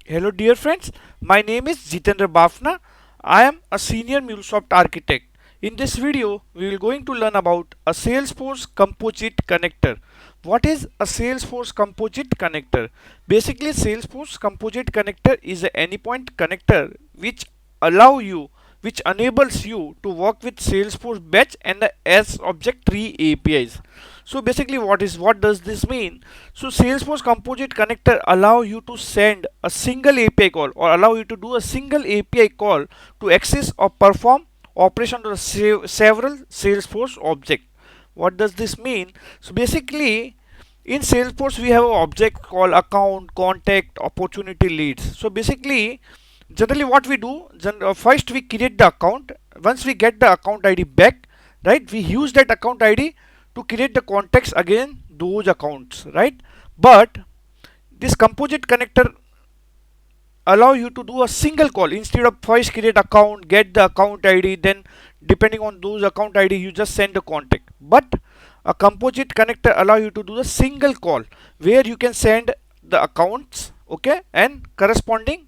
Hello dear friends, my name is Jitendra Bafna. I am a senior MuleSoft architect. In this video, we will going to learn about a Salesforce composite connector. What is a Salesforce composite connector? Basically, Salesforce composite connector is an anypoint connector which allow you which enables you to work with Salesforce batch and the S object tree APIs. So basically what does this mean? So Salesforce composite connector allow you to send a single API call or allow you to do a single API call to access or perform operation to several Salesforce object. What does this mean? So basically in Salesforce we have an object called account, contact, opportunity, leads. So basically generally what we do, first we create the account. Once we get the account ID back, right, we use that account ID to create the contacts again those accounts, right? But this composite connector allow you to do a single call instead of first create account, get the account ID, then depending on those account ID you just send the contact. But a composite connector allow you to do a single call where you can send the accounts, okay, and corresponding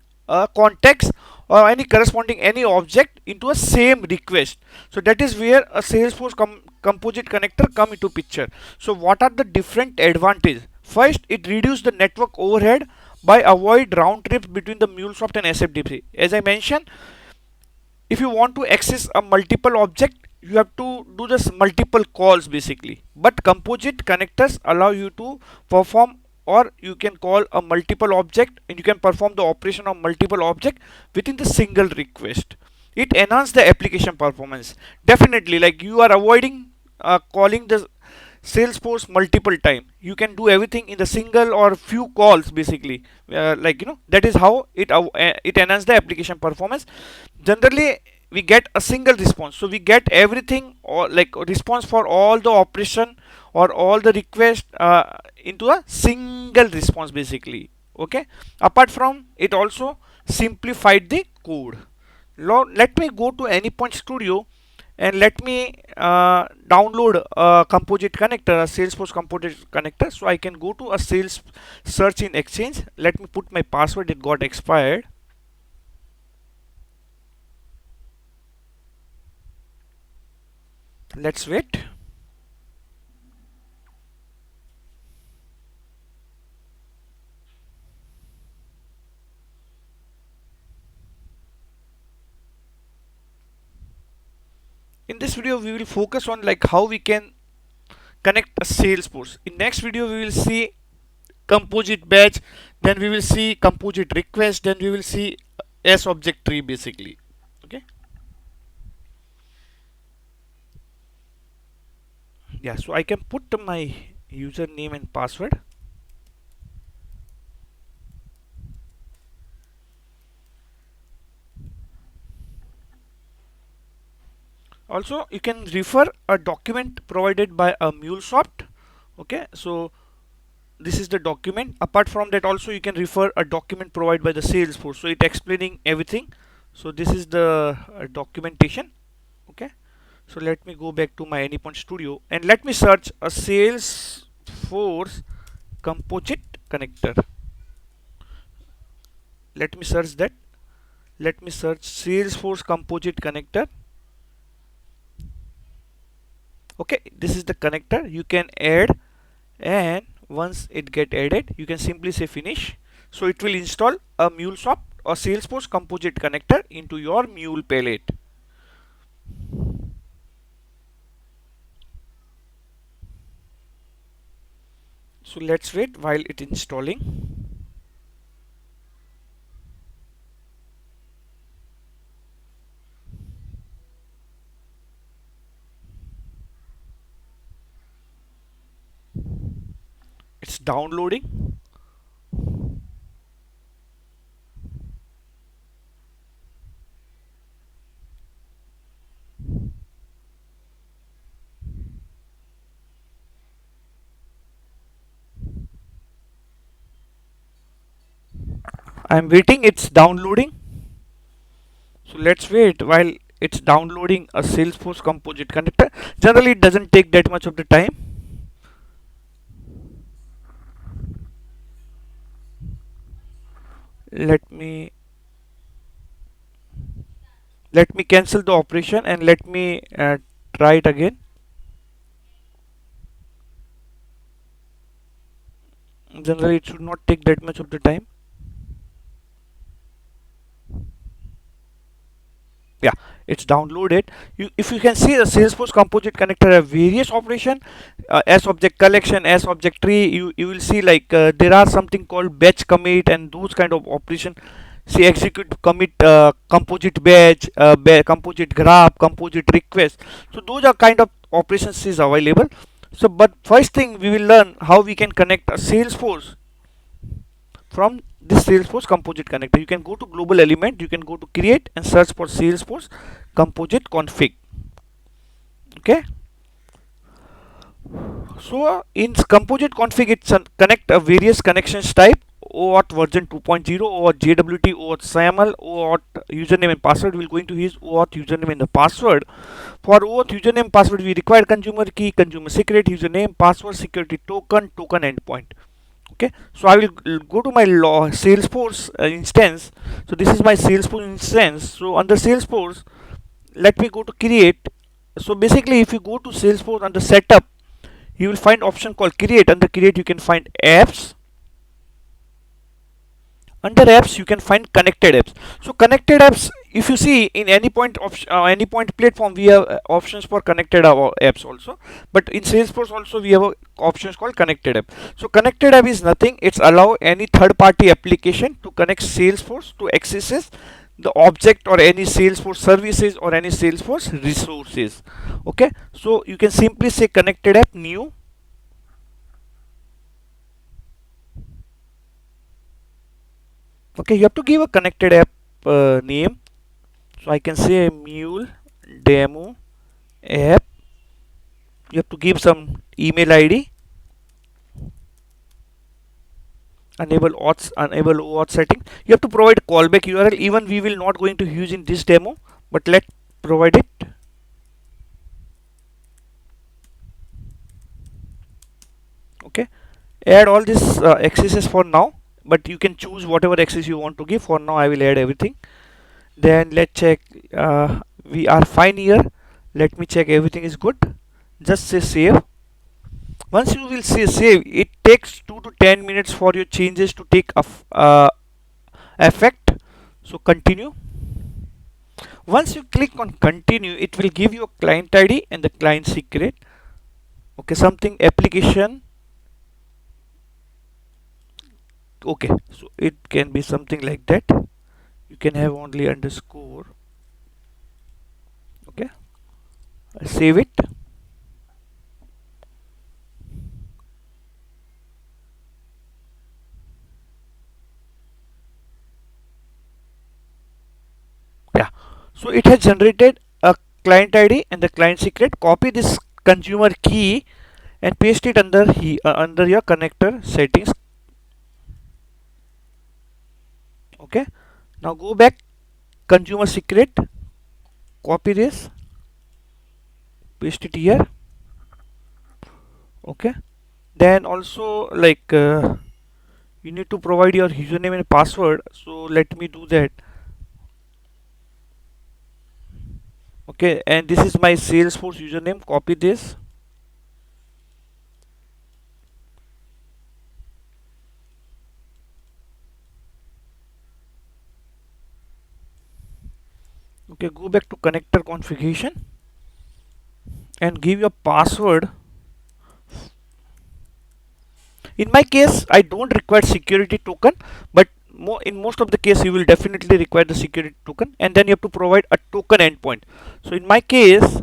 contacts or any corresponding any object into a same request. So that is where a Salesforce composite connector come into picture. So what are the different advantages? First, it reduces the network overhead by avoid round trips between the MuleSoft and SFTP. As I mentioned, if you want to access a multiple object, you have to do this multiple calls basically. But composite connectors allow you to perform or you can call a multiple object and you can perform the operation of multiple object within the single request. It enhances the application performance. Definitely, like you are avoiding calling the Salesforce multiple time. You can do everything in the single or few calls basically. That is how it enhances the application performance. Generally, we get a single response, so we get everything or like response for all the operation or all the request into a single response basically. Okay. Apart from it, also simplified the code. Let me go to Anypoint Studio and let me download a composite connector, a Salesforce composite connector. So I can go to a sales search in Exchange. Let me put my password, it got expired. Let's wait. In this video we will focus on like how we can connect a Salesforce. In next video we will see composite batch, then we will see composite request, then we will see S object tree basically. Okay. Yeah, so I can put my username and password. Also you can refer a document provided by a MuleSoft. Okay, so this is the document. Apart from that, also you can refer a document provided by the Salesforce, so it explaining everything. So this is the documentation. Okay, so let me go back to my Anypoint Studio and let me search a Salesforce composite connector. Let me search that. Let me search Salesforce composite connector. Okay, this is the connector you can add, and once it get added you can simply say finish. So it will install a MuleSoft or Salesforce composite connector into your Mule palette. So let's wait while it installing. It's downloading. I'm waiting, it's downloading. So let's wait while it's downloading a Salesforce composite connector. Generally it doesn't take that much of the time. Let me cancel the operation and let me try it again. Generally it should not take that much of the time. Yeah, it's downloaded. If you can see, the Salesforce Composite Connector have various operation, as object collection, as object tree. You will see like there are something called batch commit and those kind of operation. See, execute commit, composite batch, composite graph, composite request. So those are kind of operations is available. So but first thing we will learn how we can connect a Salesforce from this Salesforce Composite Connector. You can go to global element, you can go to create and search for Salesforce Composite Config. Okay, so in Composite Config it's connect a various connections type: OAuth version 2.0, OAuth JWT, OAuth SAML, OAuth username and password. We will going to use OAuth username and the password. For OAuth username password we require consumer key, consumer secret, username, password, security token, token endpoint. Okay, so I will go to my Salesforce instance. So this is my Salesforce instance. So under Salesforce, let me go to create. So basically if you go to Salesforce under setup, you will find option called create. Under create you can find apps. Under apps you can find connected apps. So connected apps, if you see in any point of any point platform, we have options for connected apps also, but in Salesforce also we have options called connected app. So connected app is nothing, it's allow any third party application to connect Salesforce to accesses the object or any Salesforce services or any Salesforce resources. Okay, so you can simply say connected app new. Okay, you have to give a connected app name. So I can say mule demo app. You have to give some email ID. Enable auth setting. You have to provide callback URL. Even we will not going to use in this demo, but let provide it. Okay. Add all this accesses for now, but you can choose whatever access you want to give. For now, I will add everything. Then let's check. We are fine here. Let me check everything is good. Just say save. Once you will say save, it takes 2 to 10 minutes for your changes to take effect. So continue. Once you click on continue, it will give you a client ID and the client secret. Okay, something application. Okay, so it can be something like that. You can have only underscore. Okay, save it. Yeah, so it has generated a client ID and the client secret. Copy this consumer key and paste it under your connector settings. Okay, now go back, consumer secret, copy this, paste it here. Okay, then also like you need to provide your username and password, so let me do that. Okay, and this is my Salesforce username, copy this. Okay, go back to connector configuration and give your password. In my case I don't require security token, but in most of the case you will definitely require the security token, and then you have to provide a token endpoint. So in my case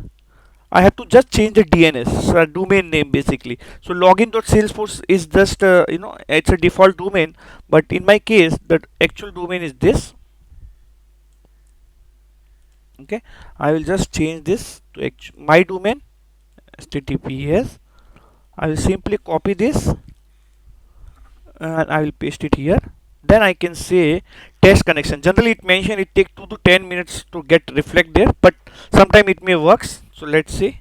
I have to just change the DNS, domain name basically. So login.salesforce is just it's a default domain, but in my case the actual domain is this. Okay, I will just change this to my domain, https. I will simply copy this and I will paste it here. Then I can say test connection. Generally it mention it take 2 to 10 minutes to get reflect there, but sometime it may works. So let's see.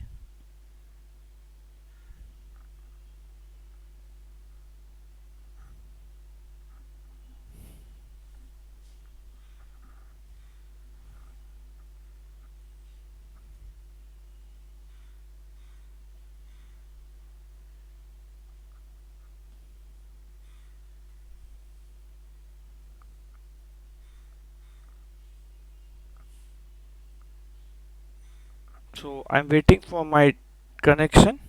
So I'm waiting for my connection.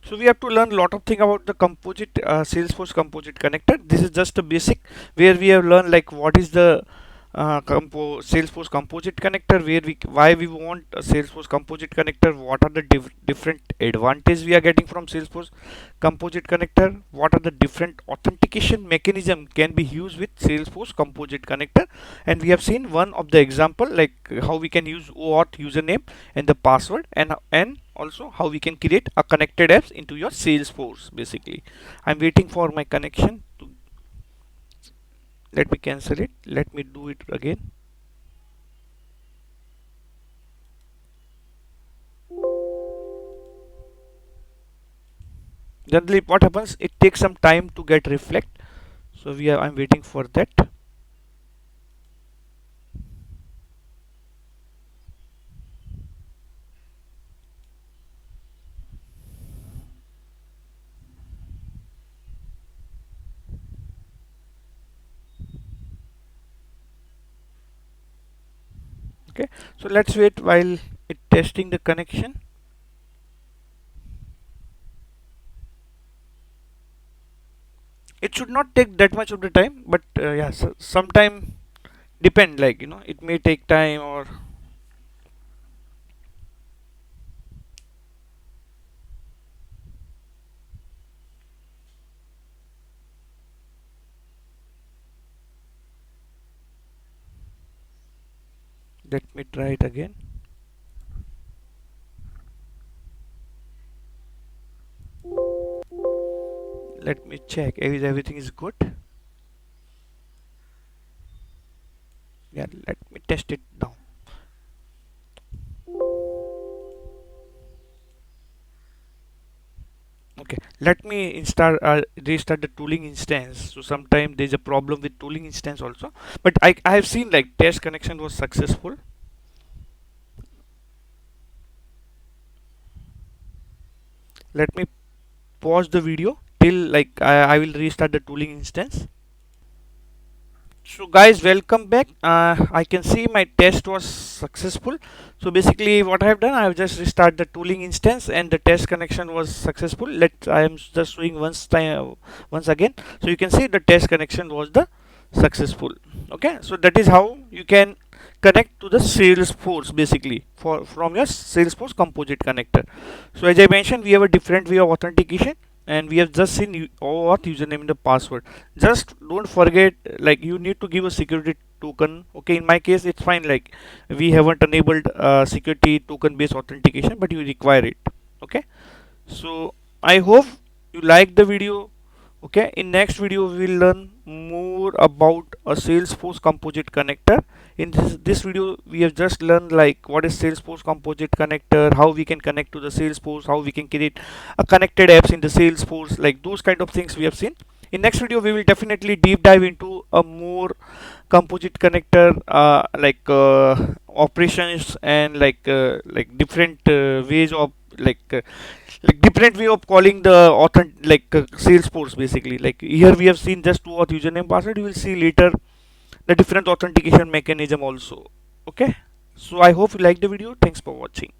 So we have to learn a lot of thing about the composite Salesforce composite connector. This is just a basic where we have learned like what is the Salesforce composite connector, where we why we want a Salesforce composite connector, what are the different advantages we are getting from Salesforce composite connector, what are the different authentication mechanism can be used with Salesforce composite connector, and we have seen one of the example like how we can use OAuth username and the password, and also how we can create a connected apps into your Salesforce. Basically, I'm waiting for my connection to, let me cancel it, let me do it again. Generally what happens, it takes some time to get reflect, so I'm waiting for that. Okay, so let's wait while it testing the connection. It should not take that much of the time, but yeah, so sometime depend, like it may take time, or let me try it again. Let me check if everything is good. Yeah, let me test it now. Okay, let me restart the tooling instance. So sometime there's a problem with tooling instance also, but I have seen like test connection was successful. Let me pause the video till like I will restart the tooling instance. So guys, welcome back. I can see my test was successful. So basically what I have done, I have just restart the tooling instance and the test connection was successful. I am just doing once again. So you can see the test connection was the successful. Okay, so that is how you can connect to the Salesforce basically from your Salesforce composite connector. So as I mentioned, we have a different way of authentication, and we have just seen OAuth username and the password. Just don't forget, like you need to give a security token. Okay, in my case it's fine, like we haven't enabled security token based authentication, but you require it. Okay, so I hope you like the video. Okay, in next video we will learn more about a Salesforce composite connector. In this video we have just learned like what is Salesforce composite connector, how we can connect to the Salesforce, how we can create a connected apps in the Salesforce, like those kind of things we have seen. In next video we will definitely deep dive into a more composite connector, operations, and like different ways of like different way of calling the Salesforce basically. Like here we have seen just two auth username password. You will see later the different authentication mechanism also. Okay, so I hope you like the video. Thanks for watching.